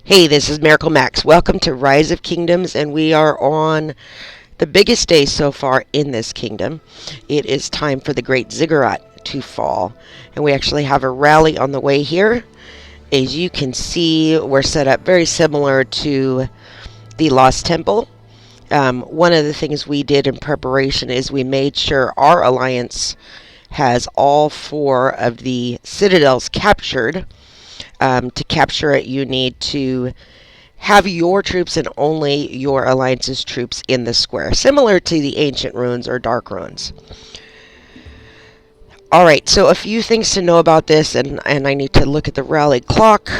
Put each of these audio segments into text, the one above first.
Hey, this is MiracleMax. Welcome to Rise of Kingdoms, and we are on the biggest day so far in this kingdom. It is time for the Great Ziggurat to fall, and we actually have a rally on the way here. As you can see, we're set up very similar to the Lost Temple. One of the things we did in preparation is we made sure our alliance has all four of the citadels captured. To capture it, you need to have your troops and only your alliance's troops in the square, similar to the ancient ruins or dark ruins. Alright, so a few things to know about this, and I need to look at the rally clock.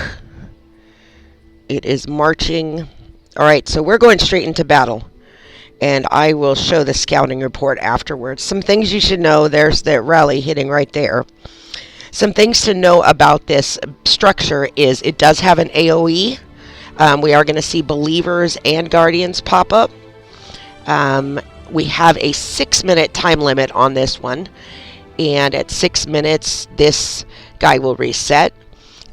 It is marching. Alright, so we're going straight into battle, and I will show the scouting report afterwards. Some things you should know. There's the rally hitting right there. Some things to know about this structure is it does have an AoE. We are going to see believers and guardians pop up. We have a 6-minute time limit on this one, and at 6 minutes this guy will reset.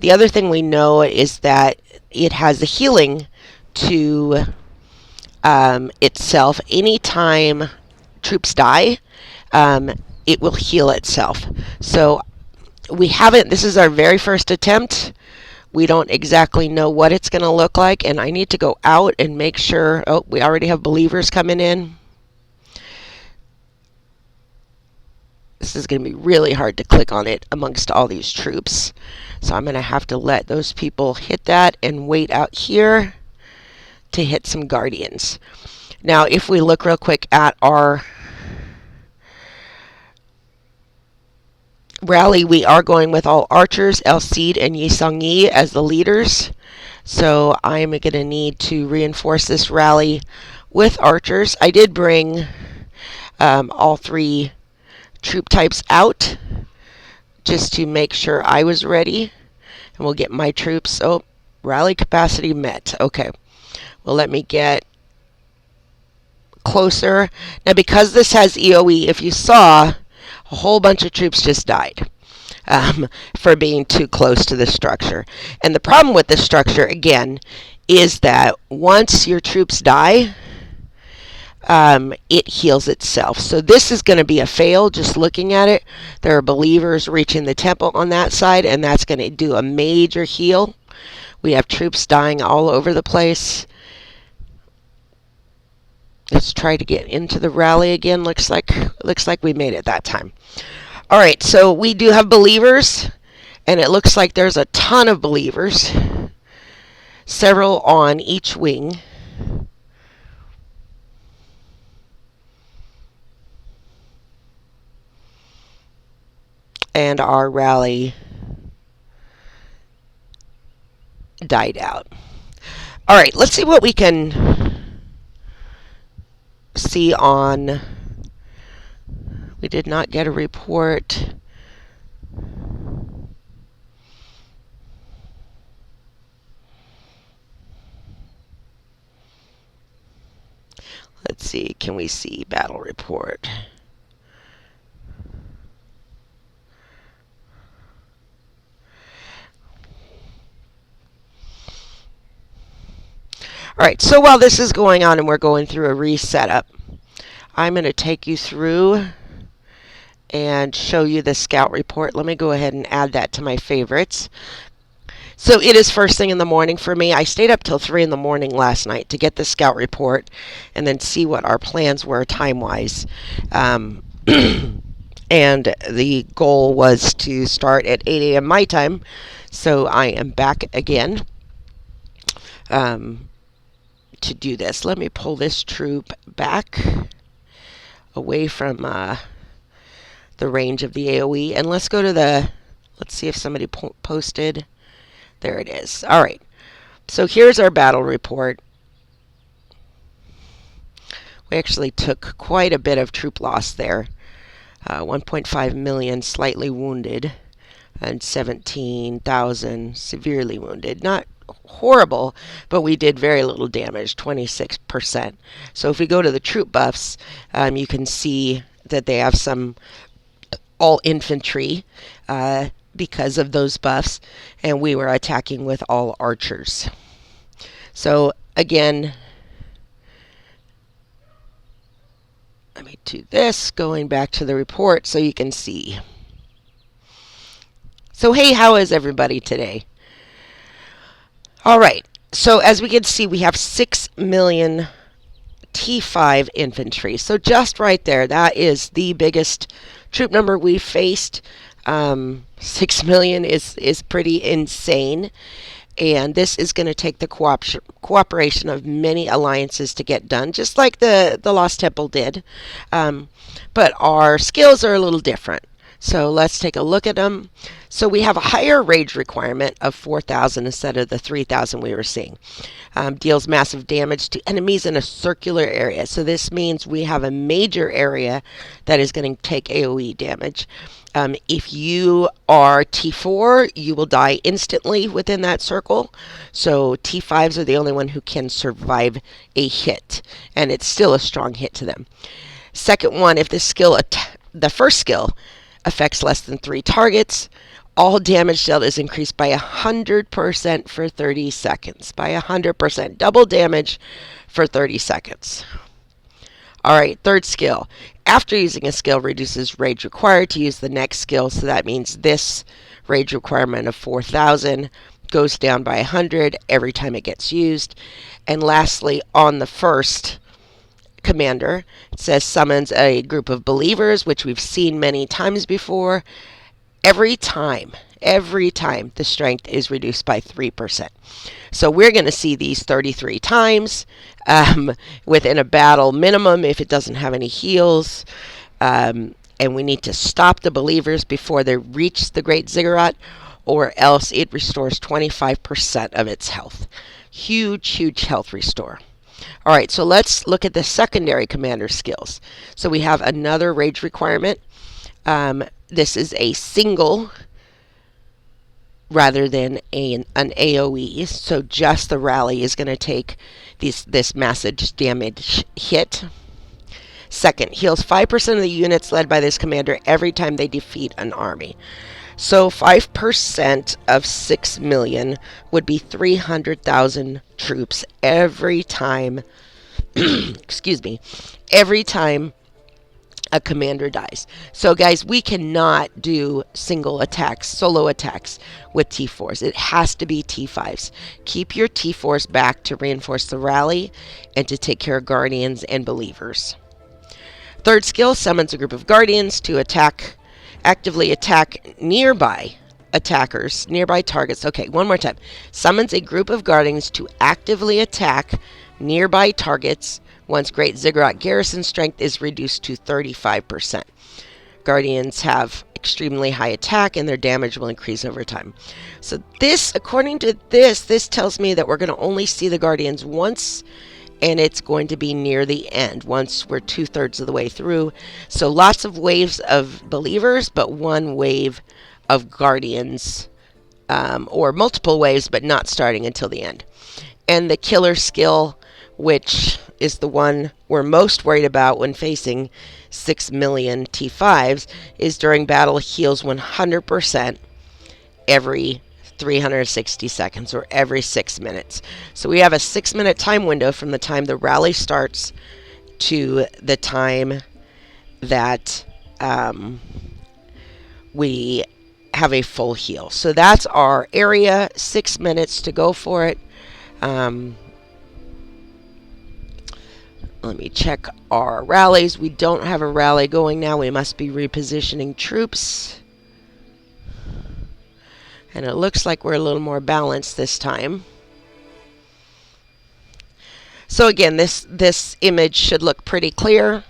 The other thing we know is that it has the healing to itself. Anytime troops die, it will heal itself. So we haven't, this is our very first attempt. We don't exactly know what it's going to look like, and I need to go out and make sure. Oh, we already have believers coming in. This is going to be really hard to click on it amongst all these troops. So I'm going to have to let those people hit that and wait out here to hit some guardians. Now, if we look real quick at our rally, we are going with all archers, El Cid and Yi Sang Yi as the leaders. So I'm going to need to reinforce this rally with archers. I did bring all three troop types out just to make sure I was ready. And we'll get my troops. Oh, rally capacity met. Okay. Well, let me get closer. Now, because this has EOE, if you saw, a whole bunch of troops just died for being too close to the structure. And the problem with this structure, again, is that once your troops die, it heals itself. So this is going to be a fail just looking at it. There are believers reaching the temple on that side, and that's going to do a major heal. We have troops dying all over the place. Let's try to get into the rally again. Looks like we made it that time. All right, so we do have believers, and it looks like there's a ton of believers, several on each wing. And our rally died out. All right, let's see what we can see on. We did not get a report. Let's see, can we see battle report? All right, so while this is going on and we're going through a resetup, I'm going to take you through and show you the scout report. Let me go ahead and add that to my favorites. So it is first thing in the morning for me. I stayed up till 3 in the morning last night to get the scout report and then see what our plans were time-wise. And the goal was to start at 8 a.m. my time. So I am back again to do this. Let me pull this troop back away from the range of the AoE, and let's go to the, let's see if somebody posted. There it is. All right, so here's our battle report. We actually took quite a bit of troop loss there. 1.5 million slightly wounded and 17,000 severely wounded. Not horrible, but we did very little damage, 26%. So if we go to the troop buffs, you can see that they have some all infantry because of those buffs, and we were attacking with all archers. So again, let me do this, going back to the report so you can see. So hey, how is everybody today? All right, so as we can see, we have 6 million T5 infantry. So just right there, that is the biggest troop number we've faced. 6 million is pretty insane. And this is going to take the cooperation of many alliances to get done, just like the Lost Temple did. But our skills are a little different. So let's take a look at them. So we have a higher rage requirement of 4,000 instead of the 3,000 we were seeing. Deals massive damage to enemies in a circular area. So this means we have a major area that is going to take AoE damage. If you are T4, you will die instantly within that circle. So T5s are the only one who can survive a hit, and it's still a strong hit to them. Second one, if this skill, the first skill, affects less than 3 targets, all damage dealt is increased by 100% for 30 seconds. By 100%. Double damage for 30 seconds. Alright, third skill. After using a skill, reduces rage required to use the next skill. So that means this rage requirement of 4,000 goes down by 100 every time it gets used. And lastly, on the first commander, it says summons a group of believers, which we've seen many times before. Every time the strength is reduced by 3%. So we're going to see these 33 times within a battle minimum if it doesn't have any heals. And we need to stop the believers before they reach the Great Ziggurat, or else it restores 25% of its health. Huge health restore. All right, so let's look at the secondary commander skills. So we have another rage requirement. This is a single rather than an AoE. So just the rally is going to take this massive damage hit. Second, heals 5% of the units led by this commander every time they defeat an army. So 5% of 6 million would be 300,000 troops every time, excuse me, every time a commander dies. So guys, we cannot do single attacks, solo attacks with T4s. It has to be T5s. Keep your T4s back to reinforce the rally and to take care of guardians and believers. Third skill, summons a group of guardians to actively attack nearby attackers, nearby targets. Okay, one more time. Summons a group of guardians to actively attack nearby targets once Great Ziggurat garrison strength is reduced to 35%. Guardians have extremely high attack and their damage will increase over time. So this, according to this tells me that we're going to only see the guardians once, and it's going to be near the end, once we're 2/3 of the way through. So lots of waves of believers, but one wave of guardians, or multiple waves, but not starting until the end. And the killer skill, which is the one we're most worried about when facing 6 million T5s, is during battle heals 100% every 360 seconds, or every 6 minutes. So we have a 6-minute time window from the time the rally starts to the time that we have a full heal. So that's our area, 6 minutes to go for it. Let me check our rallies. We don't have a rally going now. We must be repositioning troops. And it looks like we're a little more balanced this time. So again, this image should look pretty clear.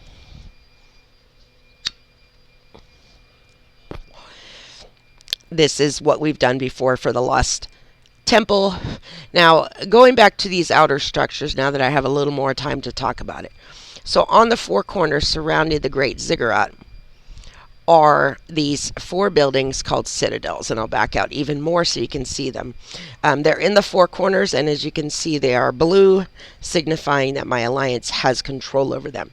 This is what we've done before for the Lost Temple. Now, going back to these outer structures, now that I have a little more time to talk about it. So on the 4 corners surrounding the Great Ziggurat are these 4 buildings called citadels, and I'll back out even more so you can see them. They're in the 4 corners, and as you can see, they are blue, signifying that my alliance has control over them.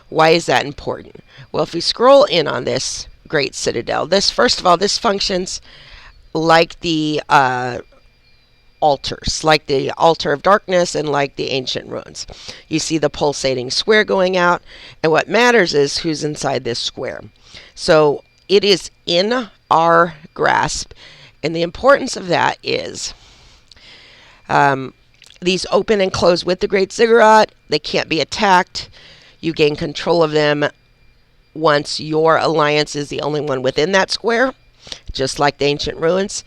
Why is that important? Well, if we scroll in on this Great Citadel, first of all, this functions like the altars, like the altar of darkness and like the ancient ruins. You see the pulsating square going out, and what matters is who's inside this square. So it is in our grasp, and the importance of that is these open and close with the Great Ziggurat. They can't be attacked. You gain control of them once your alliance is the only one within that square, just like the ancient ruins.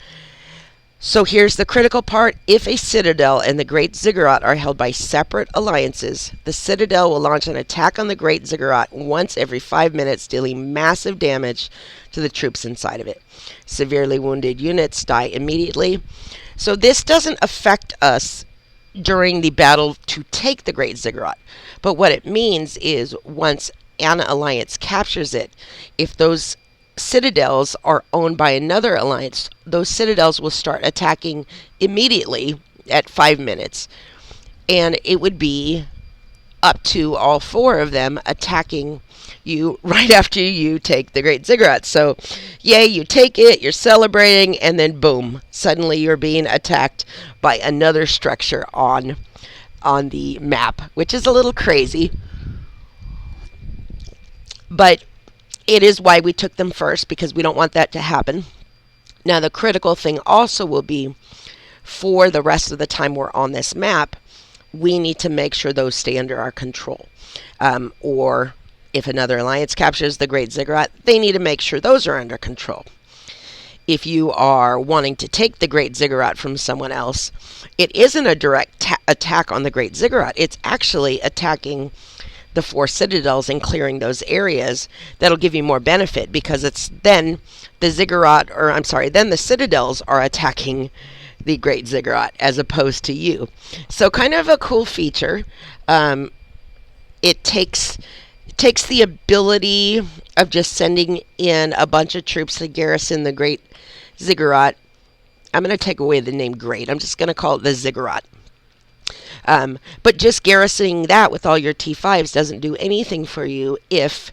So here's the critical part. If a citadel and the Great Ziggurat are held by separate alliances, the citadel will launch an attack on the Great Ziggurat once every 5 minutes, dealing massive damage to the troops inside of it. Severely wounded units die immediately. So this doesn't affect us during the battle to take the Great Ziggurat. But what it means is once an alliance captures it, if those citadels are owned by another alliance, those citadels will start attacking immediately at 5 minutes. And it would be up to all 4 of them attacking you right after you take the Great Ziggurat. So, yay, you take it, you're celebrating, and then boom, suddenly you're being attacked by another structure on the map, which is a little crazy. But it is why we took them first, because we don't want that to happen. Now, the critical thing also will be, for the rest of the time we're on this map, we need to make sure those stay under our control. Or if another alliance captures the Great Ziggurat, they need to make sure those are under control. If you are wanting to take the Great Ziggurat from someone else, it isn't a direct attack on the Great Ziggurat. It's actually attacking the 4 citadels and clearing those areas. That'll give you more benefit, because it's then the Ziggurat, or I'm sorry, then the citadels are attacking the Great Ziggurat as opposed to you. So kind of a cool feature. It takes the ability of just sending in a bunch of troops to garrison the Great Ziggurat. I'm going to take away the name Great. I'm just going to call it the Ziggurat. But just garrisoning that with all your T5s doesn't do anything for you if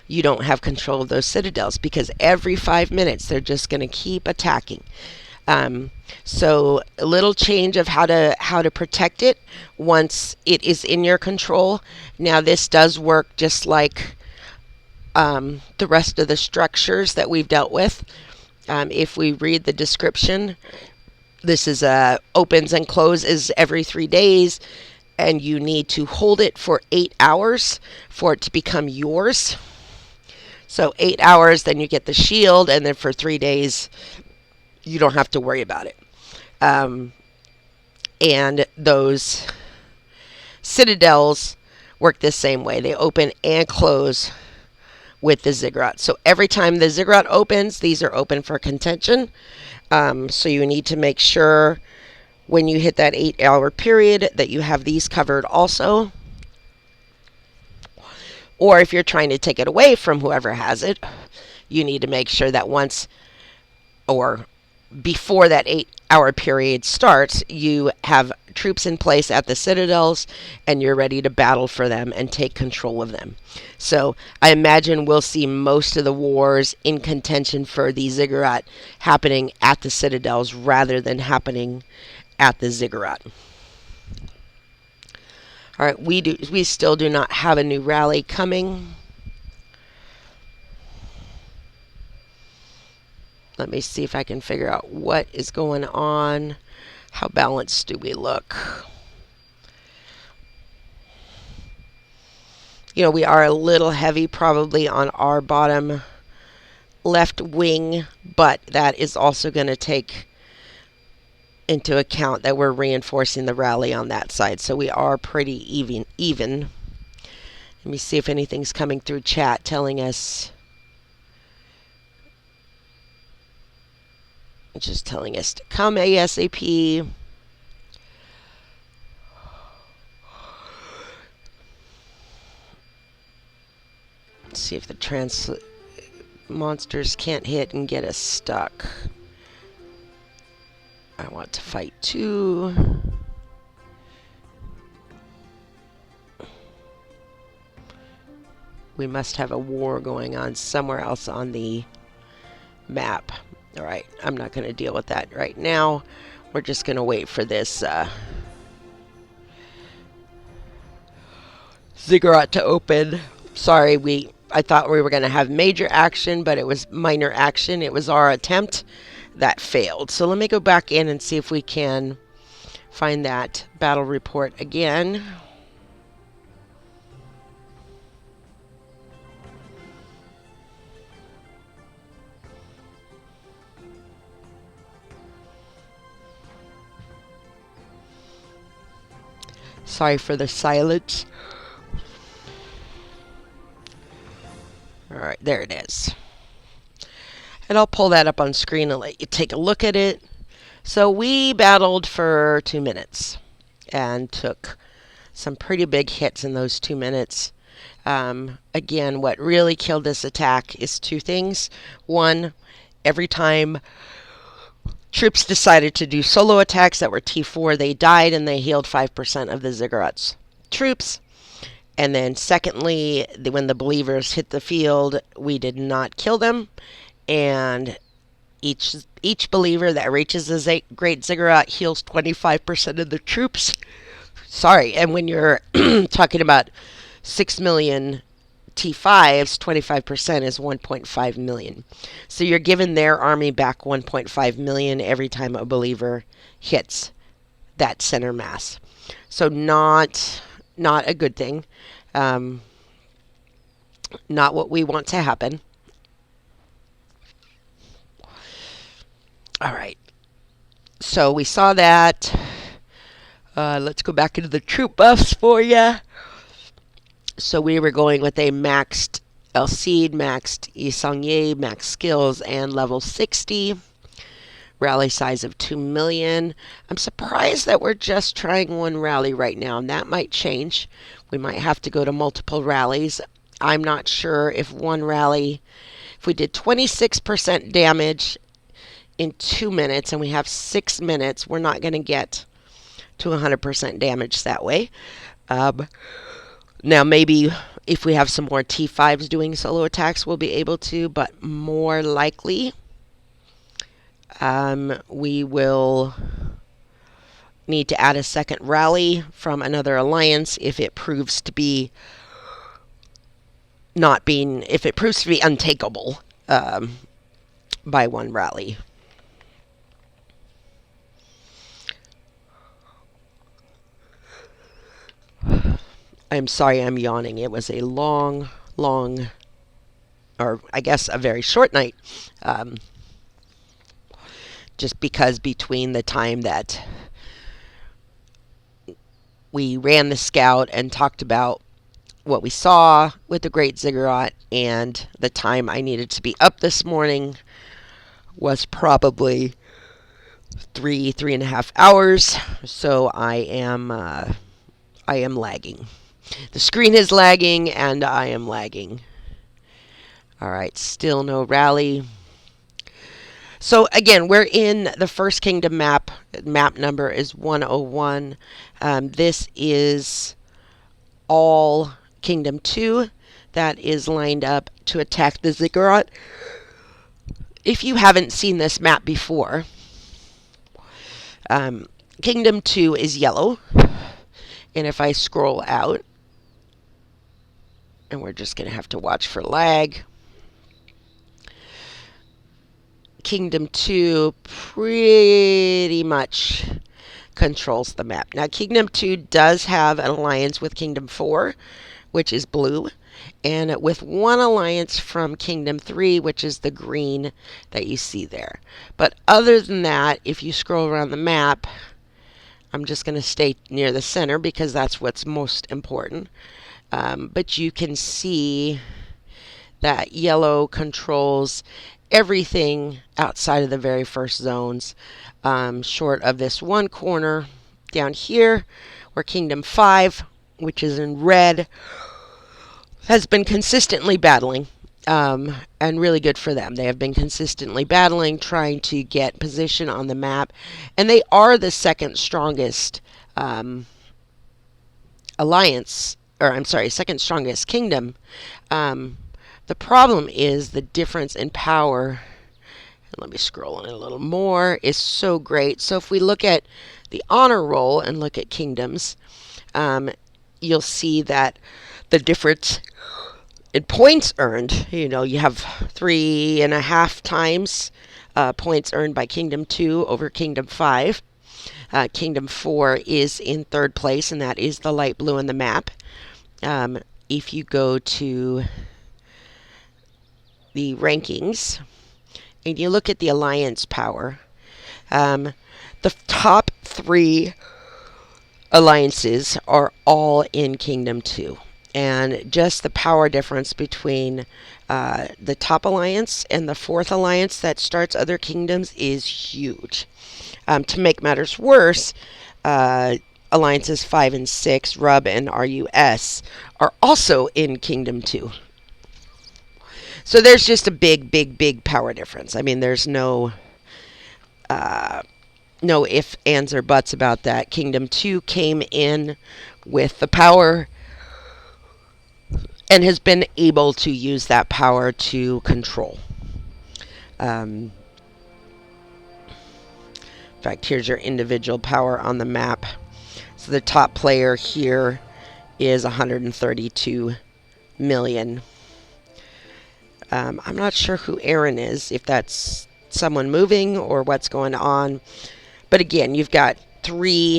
you don't have control of those citadels, because every 5 minutes they're just going to keep attacking. So a little change of how to protect it once it is in your control. Now this does work just like the rest of the structures that we've dealt with. If we read the description, this is opens and closes every 3 days, and you need to hold it for 8 hours for it to become yours. So 8 hours, then you get the shield, and then for 3 days you don't have to worry about it. And those citadels work the same way. They open and close with the Ziggurat. So every time the Ziggurat opens, these are open for contention. So you need to make sure when you hit that 8-hour period that you have these covered also. Or if you're trying to take it away from whoever has it, you need to make sure that once or before that 8-hour period starts, you have troops in place at the citadels and you're ready to battle for them and take control of them. So I imagine we'll see most of the wars in contention for the Ziggurat happening at the citadels rather than happening at the Ziggurat. All right, we still do not have a new rally coming. Let me see if I can figure out what is going on. How balanced do we look? You know, we are a little heavy probably on our bottom left wing, but that is also going to take into account that we're reinforcing the rally on that side. So we are pretty even. Let me see if anything's coming through chat telling us. Just telling us to come ASAP. Let's see if the monsters can't hit and get us stuck. I want to fight too. We must have a war going on somewhere else on the map. Alright, I'm not going to deal with that right now. We're just going to wait for this Ziggurat to open. Sorry, I thought we were going to have major action, but it was minor action. It was our attempt that failed. So let me go back in and see if we can find that battle report again. Sorry for the silence. Alright, there it is. And I'll pull that up on screen and let you take a look at it. So we battled for 2 minutes and took some pretty big hits in those 2 minutes. Again, what really killed this attack is two things. One, every time troops decided to do solo attacks that were T4, they died and they healed 5% of the Ziggurat's troops. And then secondly, when the believers hit the field, we did not kill them. And each believer that reaches the Great Ziggurat heals 25% of the troops. Sorry, and when you're talking about 6 million T5s, 25% is 1.5 million. So you're giving their army back 1.5 million every time a believer hits that center mass. So not a good thing. Not what we want to happen. All right. So we saw that. Let's go back into the troop buffs for you. So we were going with a maxed Alcide, maxed Isangye, max skills, and level 60. Rally size of 2 million. I'm surprised that we're just trying one rally right now, and that might change. We might have to go to multiple rallies. I'm not sure if one rally, if we did 26% damage in 2 minutes and we have 6 minutes, we're not going to get to 100% damage that way. Now maybe if we have some more T5s doing solo attacks, we'll be able to, but more likely we will need to add a second rally from another alliance if it proves to be untakeable by one rally. I'm sorry I'm yawning. It was a long, or I guess a very short night. Just because between the time that we ran the scout and talked about what we saw with the Great Ziggurat and the time I needed to be up this morning was probably 3.5 hours. So I am lagging. The screen is lagging and I am lagging. Alright, still no rally. So again, we're in the First Kingdom map. Map number is 101. This is all Kingdom 2 that is lined up to attack the Ziggurat. If you haven't seen this map before, Kingdom 2 is yellow. And if I scroll out, and we're just going to have to watch for lag, Kingdom 2 pretty much controls the map. Now, Kingdom 2 does have an alliance with Kingdom 4, which is blue, and with one alliance from Kingdom 3, which is the green that you see there. But other than that, if you scroll around the map, I'm just going to stay near the center because that's what's most important. But you can see that yellow controls everything outside of the very first zones, short of this one corner down here where Kingdom 5, which is in red, has been consistently battling, and really good for them. They have been consistently battling, trying to get position on the map, and they are the second strongest alliance, or I'm sorry, second strongest kingdom. The problem is the difference in power let me scroll on it a little more, is so great. So if we look at the honor roll and look at kingdoms, you'll see that the difference in points earned, you have 3.5 times points earned by Kingdom 2 over Kingdom 5. Kingdom 4 is in third place, and that is the light blue on the map. If you go to the rankings and you look at the alliance power, the top 3 alliances are all in Kingdom 2. And just the power difference between the top alliance and the 4th alliance that starts other kingdoms is huge. To make matters worse, alliances 5 and 6, RUB and RUS, are also in Kingdom 2. So there's just a big power difference. I mean, there's no ifs, ands, or buts about that. Kingdom 2 came in with the power and has been able to use that power to control. In fact, here's your individual power on the map. So the top player here is 132 million. I'm not sure who Aaron is, if that's someone moving or what's going on. But again, you've got 4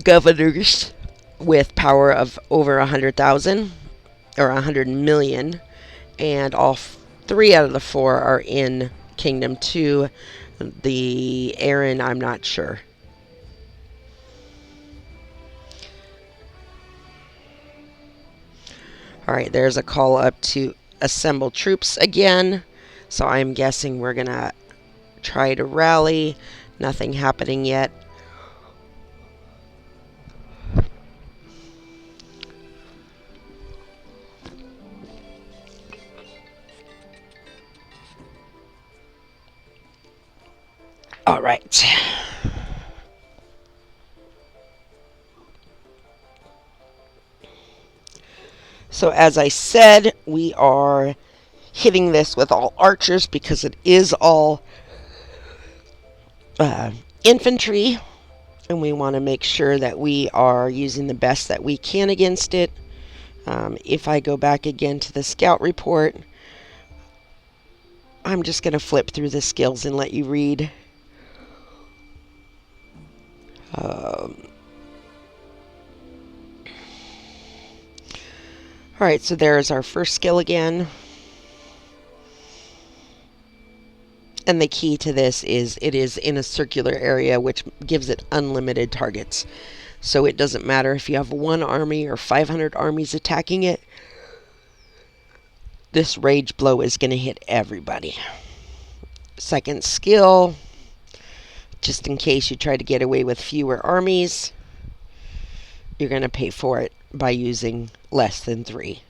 governors with power of over 100,000 or 100 million, and all 3 out of the 4 are in Kingdom 2. The Aaron, I'm not sure. Alright, there's a call up to assemble troops again. So I'm guessing we're going to try to rally. Nothing happening yet. All right. So as I said, we are hitting this with all archers because it is all infantry, and we want to make sure that we are using the best that we can against it. If I go back again to the scout report, I'm just going to flip through the skills and let you read. Alright, so there's our first skill again. And the key to this is it is in a circular area, which gives it unlimited targets. So it doesn't matter if you have 1 army or 500 armies attacking it. This rage blow is going to hit everybody. Second skill, just in case you try to get away with fewer armies, you're going to pay for it by using less than 3.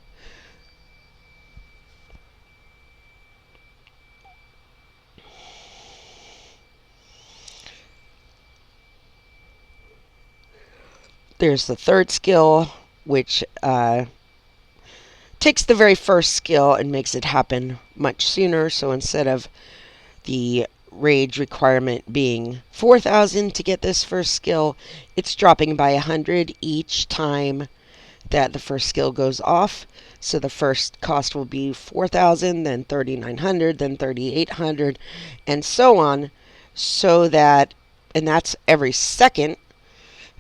There's the third skill, which takes the very first skill and makes it happen much sooner. So instead of the rage requirement being 4,000 to get this first skill, it's dropping by 100 each time that the first skill goes off. So the first cost will be 4,000, then 3,900, then 3,800, and so on. So that, and that's every second.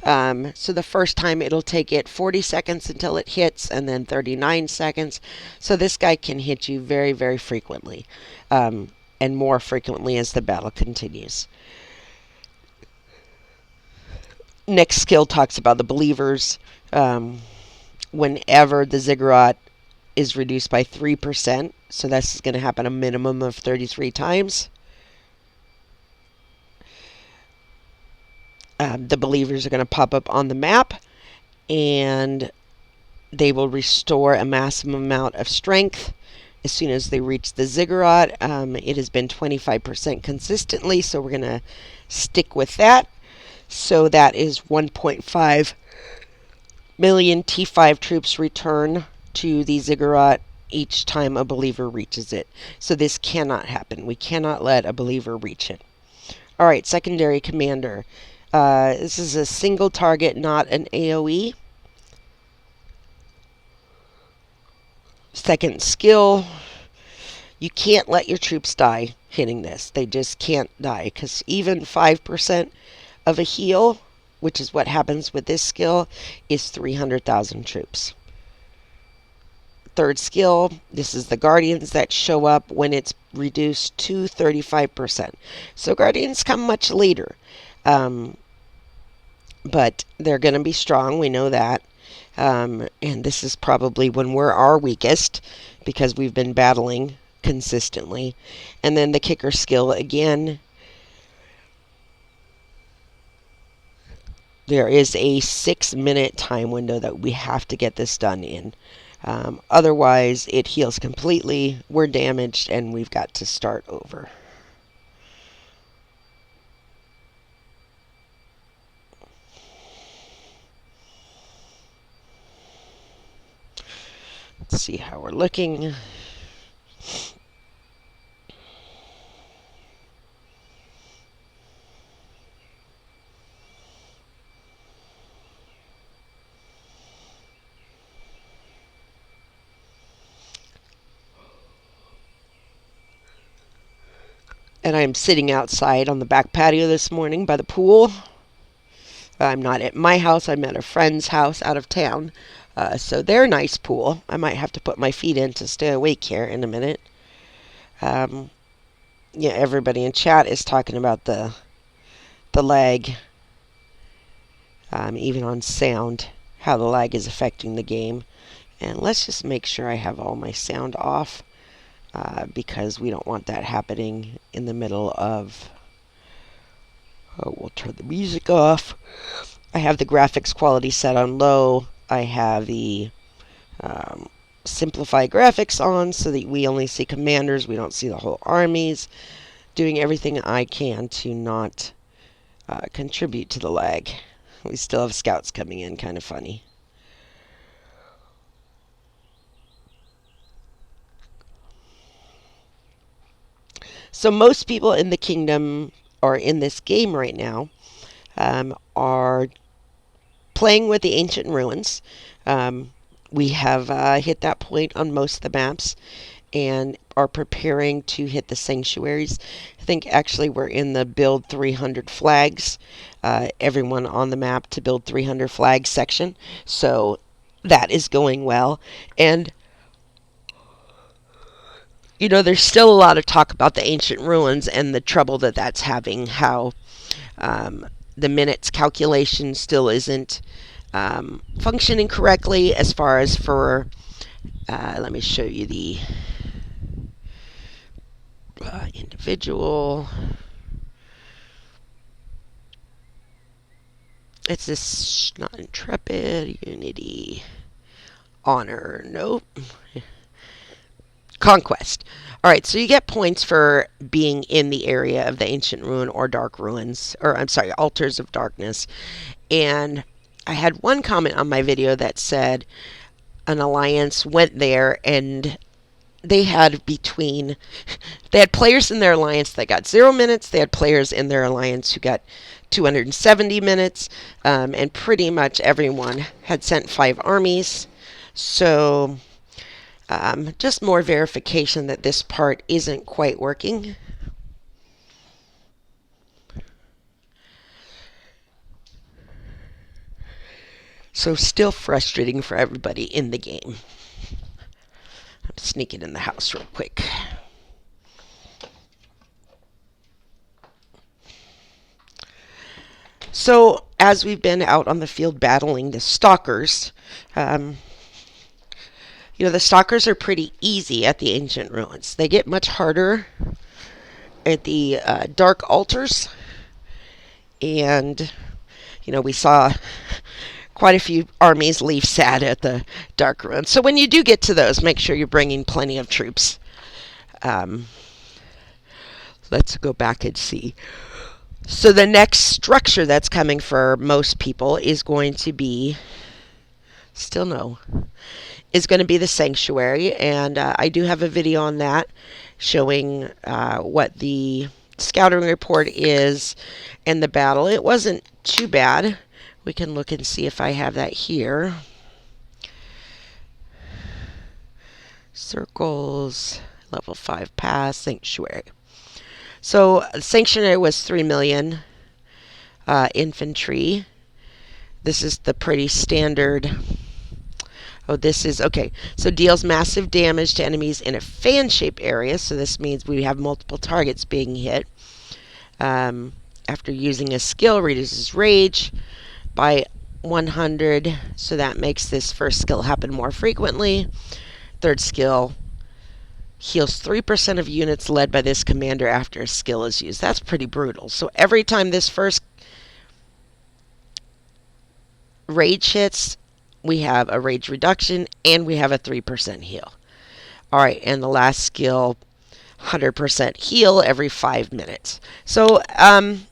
So the first time it'll take it 40 seconds until it hits, and then 39 seconds. So this guy can hit you very, very frequently, and more frequently as the battle continues. Next skill talks about the believers. Whenever the Ziggurat is reduced by 3%, so this is going to happen a minimum of 33 times. The believers are going to pop up on the map, and they will restore a massive amount of strength as soon as they reach the Ziggurat. It has been 25% consistently, so we're going to stick with that. So that is 1.5 million T5 troops return to the Ziggurat each time a believer reaches it. So this cannot happen. We cannot let a believer reach it. All right, secondary commander. This is a single target, not an AoE. Second skill. You can't let your troops die hitting this. They just can't die, because even 5% of a heal, which is what happens with this skill, is 300,000 troops. Third skill, this is the Guardians that show up when it's reduced to 35%. So Guardians come much later. But they're going to be strong, we know that. And this is probably when we're our weakest, because we've been battling consistently. And then the kicker skill again. There is a 6-minute time window that we have to get this done in. Otherwise, it heals completely, we're damaged, and we've got to start over. Let's see how we're looking. And I'm sitting outside on the back patio this morning by the pool. I'm not at my house. I'm at a friend's house out of town. So their nice pool. I might have to put my feet in to stay awake here in a minute. Yeah, everybody in chat is talking about the lag, even on sound, how the lag is affecting the game. And let's just make sure I have all my sound off. Because we don't want that happening in the middle of... Oh, we'll turn the music off. I have the graphics quality set on low. I have the simplify graphics on so that we only see commanders. We don't see the whole armies. Doing everything I can to not contribute to the lag. We still have scouts coming in, kind of funny. So most people in the kingdom, or in this game right now, are playing with the ancient ruins. We have hit that point on most of the maps and are preparing to hit the sanctuaries. I think actually we're in the build 300 flags, everyone on the map to build 300 flags section. So that is going well. And you know, there's still a lot of talk about the ancient ruins and the trouble that that's having, how the minutes calculation still isn't functioning correctly as far as for, let me show you the individual. It's this, not intrepid, unity, honor, nope. Conquest. Alright, so you get points for being in the area of the ancient ruin or dark ruins, or I'm sorry, altars of darkness. And I had one comment on my video that said an alliance went there and they had players in their alliance that got 0 minutes, they had players in their alliance who got 270 minutes, and pretty much everyone had sent 5 armies. So just more verification that this part isn't quite working. So still frustrating for everybody in the game. I'm sneaking in the house real quick. So as we've been out on the field battling the stalkers, you know, the stalkers are pretty easy at the ancient ruins. They get much harder at the dark altars. And, you know, we saw quite a few armies leave sad at the dark ruins. So when you do get to those, make sure you're bringing plenty of troops. Let's go back and see. So the next structure that's coming for most people is going to be Still no. Is going to be the sanctuary, and I do have a video on that showing what the scouting report is in the battle. It wasn't too bad. We can look and see if I have that here. Circles, level 5 pass, sanctuary. So sanctuary was 3 million infantry. This is the pretty standard. Oh, this is, okay, so deals massive damage to enemies in a fan-shaped area, so this means we have multiple targets being hit. After using a skill, reduces rage by 100, so that makes this first skill happen more frequently. Third skill, heals 3% of units led by this commander after a skill is used. That's pretty brutal. So every time this first rage hits, we have a rage reduction, and we have a 3% heal. Alright, and the last skill, 100% heal every 5 minutes. So,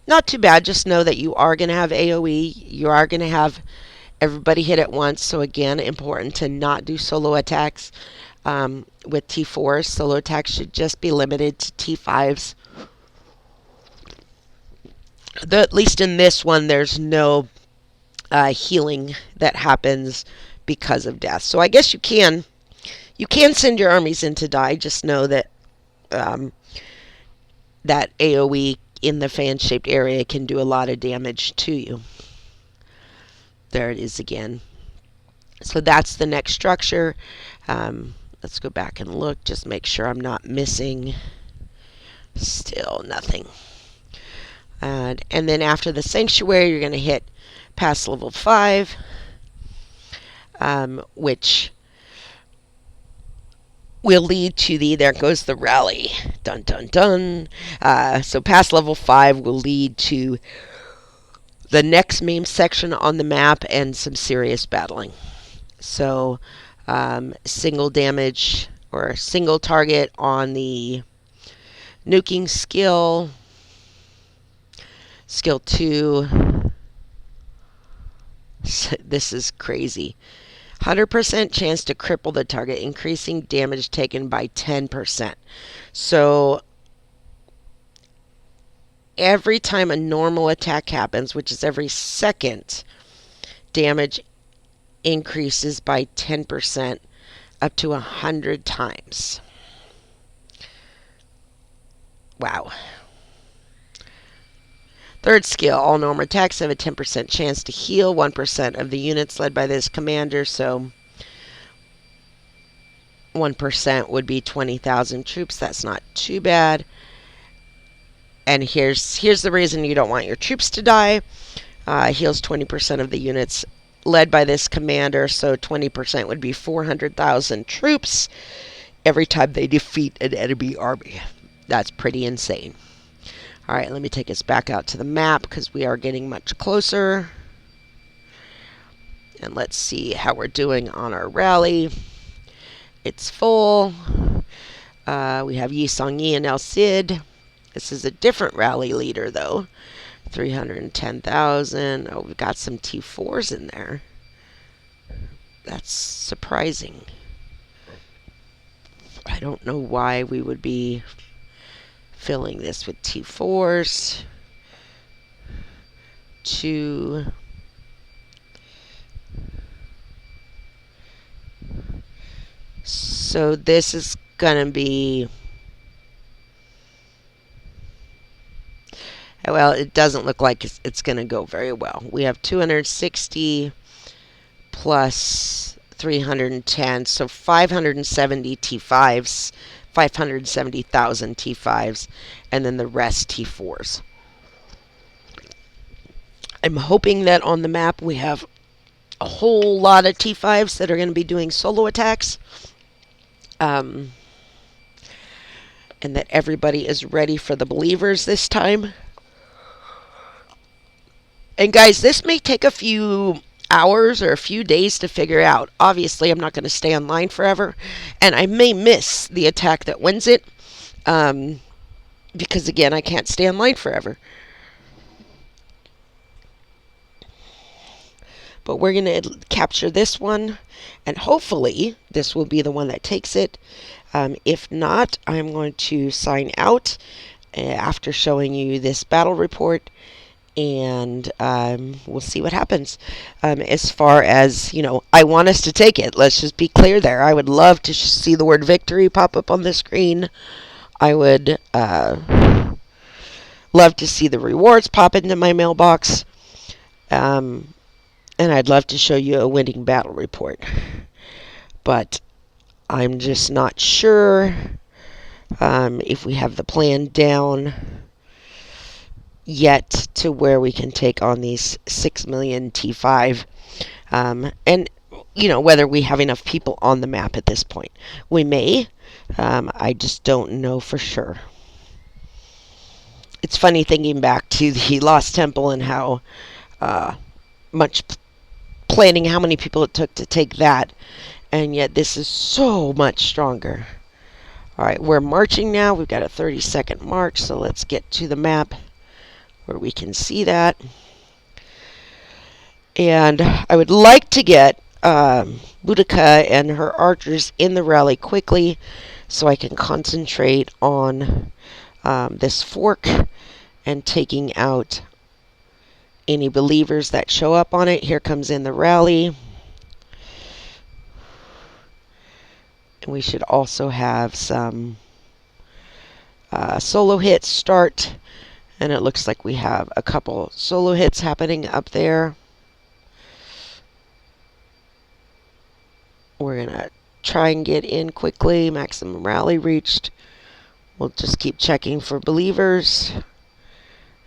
not too bad. Just know that you are going to have AoE. You are going to have everybody hit at once. So again, important to not do solo attacks with T4s. Solo attacks should just be limited to T5s. At least in this one, there's no healing that happens because of death. So I guess you can send your armies in to die. Just know that that AoE in the fan-shaped area can do a lot of damage to you. There it is again. So that's the next structure. Let's go back and look. Just make sure I'm not missing. Still nothing. And then after the sanctuary, you're going to hit past level 5, which will lead to there goes the rally. Dun, dun, dun. So past level 5 will lead to the next main section on the map and some serious battling. So single damage or single target on the nuking skill. Skill 2. This is crazy. 100% chance to cripple the target, increasing damage taken by 10%. So every time a normal attack happens, which is every second, damage increases by 10% up to 100 times. Wow. Third skill, all normal attacks have a 10% chance to heal 1% of the units led by this commander, so 1% would be 20,000 troops. That's not too bad. And here's the reason you don't want your troops to die. Heals 20% of the units led by this commander, so 20% would be 400,000 troops every time they defeat an enemy army. That's pretty insane. Alright, let me take us back out to the map because we are getting much closer. And let's see how we're doing on our rally. It's full. We have Yi Song-yi and El Cid. This is a different rally leader, though. 310,000. Oh, we've got some T4s in there. That's surprising. I don't know why we would be filling this with T4s. 2. So this is gonna be, well, it doesn't look like it's gonna go very well. We have 260 plus 310, so 570 T5s, 570,000 T5s, and then the rest T4s. I'm hoping that on the map we have a whole lot of T5s that are going to be doing solo attacks. And that everybody is ready for the believers this time. And guys, this may take a few hours or a few days to figure out. Obviously, I'm not going to stay online forever, and I may miss the attack that wins it, because again, I can't stay online forever. But we're going to capture this one, and hopefully this will be the one that takes it. If not, I'm going to sign out after showing you this battle report, and we'll see what happens. As far as, I want us to take it. Let's just be clear there. I would love to see the word victory pop up on the screen. I would love to see the rewards pop into my mailbox. And I'd love to show you a winning battle report. But I'm just not sure if we have the plan down yet to where we can take on these 6 million T5. And, whether we have enough people on the map at this point. We may. I just don't know for sure. It's funny thinking back to the Lost Temple and how much planning, how many people it took to take that. And yet this is so much stronger. Alright, we're marching now. We've got a 30-second march, so let's get to the map where we can see that. And I would like to get Boudica and her archers in the rally quickly so I can concentrate on this fork and taking out any believers that show up on it. Here comes in the rally. And we should also have some solo hits start. And it looks like we have a couple solo hits happening up there. We're going to try and get in quickly. Maximum rally reached. We'll just keep checking for believers.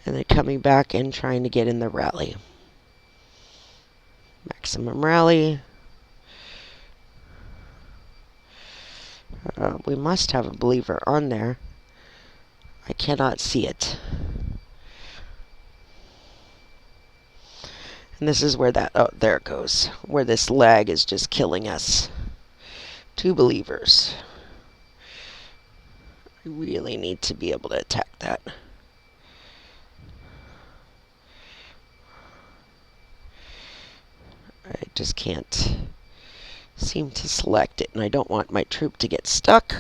And then coming back and trying to get in the rally. Maximum rally. We must have a believer on there. I cannot see it. And this is where there it goes. Where this lag is just killing us. 2 believers. I really need to be able to attack that. I just can't seem to select it, and I don't want my troop to get stuck.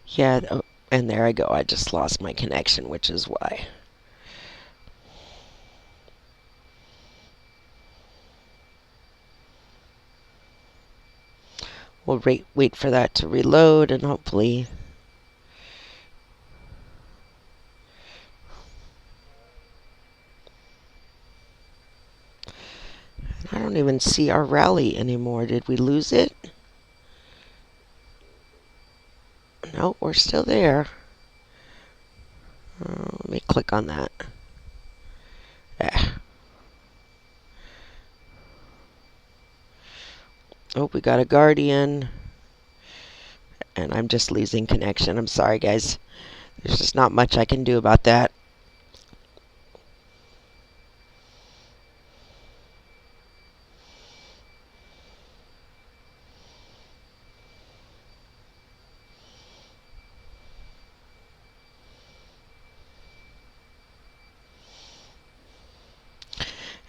Yeah, oh, and there I go. I just lost my connection, which is why. We'll wait for that to reload, and hopefully I don't even see our rally anymore. Did we lose it? No, we're still there. Let me click on that. Oh, we got a guardian. And I'm just losing connection. I'm sorry, guys. There's just not much I can do about that.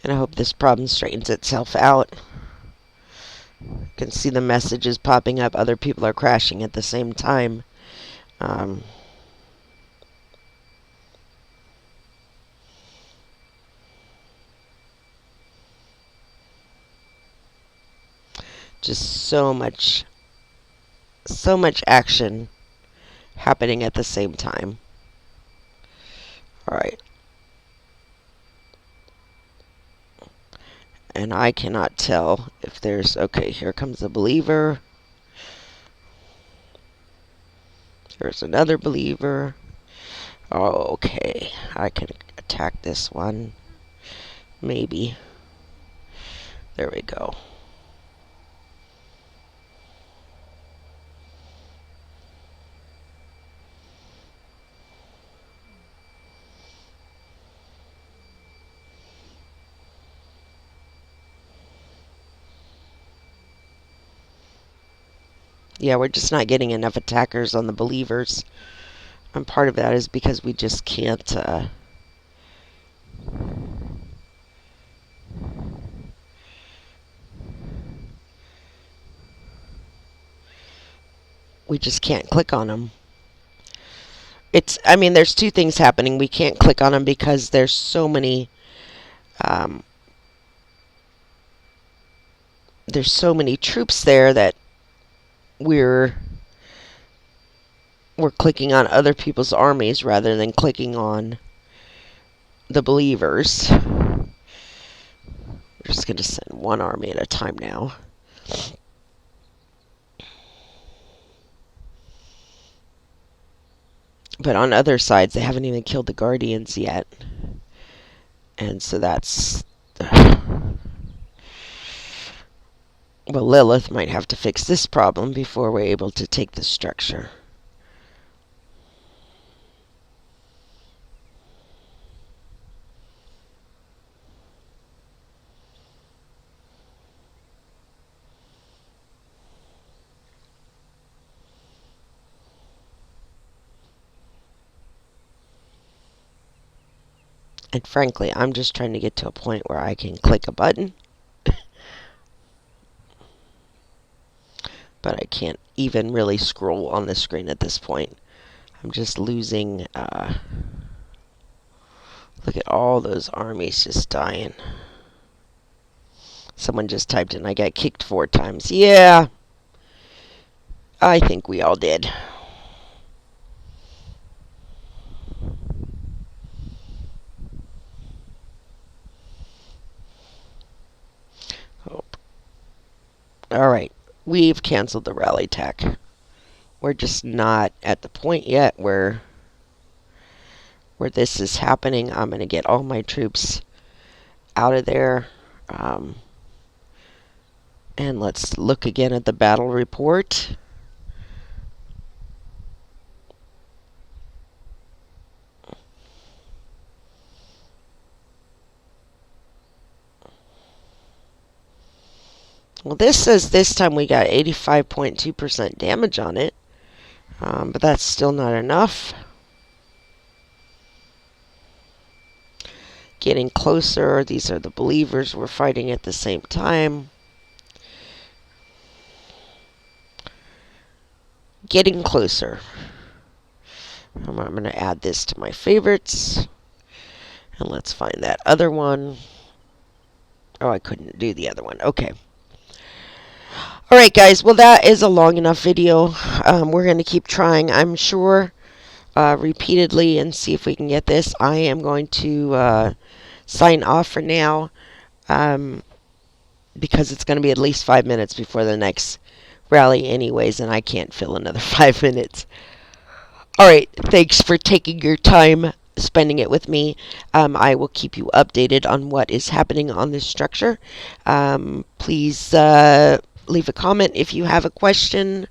And I hope this problem straightens itself out. You can see the messages popping up. Other people are crashing at the same time. Just so much action happening at the same time. Alright. And I cannot tell if there's... Okay, here comes a believer. There's another believer. Oh, okay. I can attack this one. Maybe. There we go. Yeah, we're just not getting enough attackers on the believers. And part of that is because we just can't... we just can't click on them. I mean, there's two things happening. We can't click on them because there's so many... there's so many troops there that we're clicking on other people's armies rather than clicking on the believers. We're just going to send one army at a time now. But on other sides, they haven't even killed the Guardians yet. And so that's... well, Lilith might have to fix this problem before we're able to take the structure. And frankly, I'm just trying to get to a point where I can click a button. But I can't even really scroll on the screen at this point. I'm just losing... look at all those armies just dying. Someone just typed in, I got kicked 4 times. Yeah, I think we all did. Oh. Alright, we've canceled the rally attack. We're just not at the point yet where this is happening. I'm going to get all my troops out of there. And let's look again at the battle report. Well, this says this time we got 85.2% damage on it. But that's still not enough. Getting closer. These are the believers we're fighting at the same time. Getting closer. I'm going to add this to my favorites. And let's find that other one. Oh, I couldn't do the other one. Okay. Alright, guys. Well, that is a long enough video. We're going to keep trying, I'm sure, repeatedly and see if we can get this. I am going to sign off for now because it's going to be at least 5 minutes before the next rally anyways, and I can't fill another 5 minutes. Alright, thanks for taking your time spending it with me. I will keep you updated on what is happening on this structure. Please leave a comment if you have a question.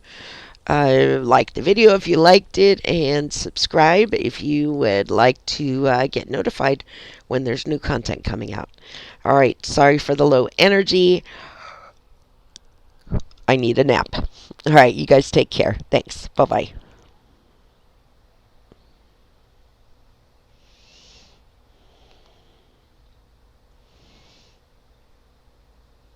Like the video if you liked it, and subscribe if you would like to get notified when there's new content coming out. Alright, sorry for the low energy. I need a nap. Alright, you guys take care. Thanks. Bye-bye.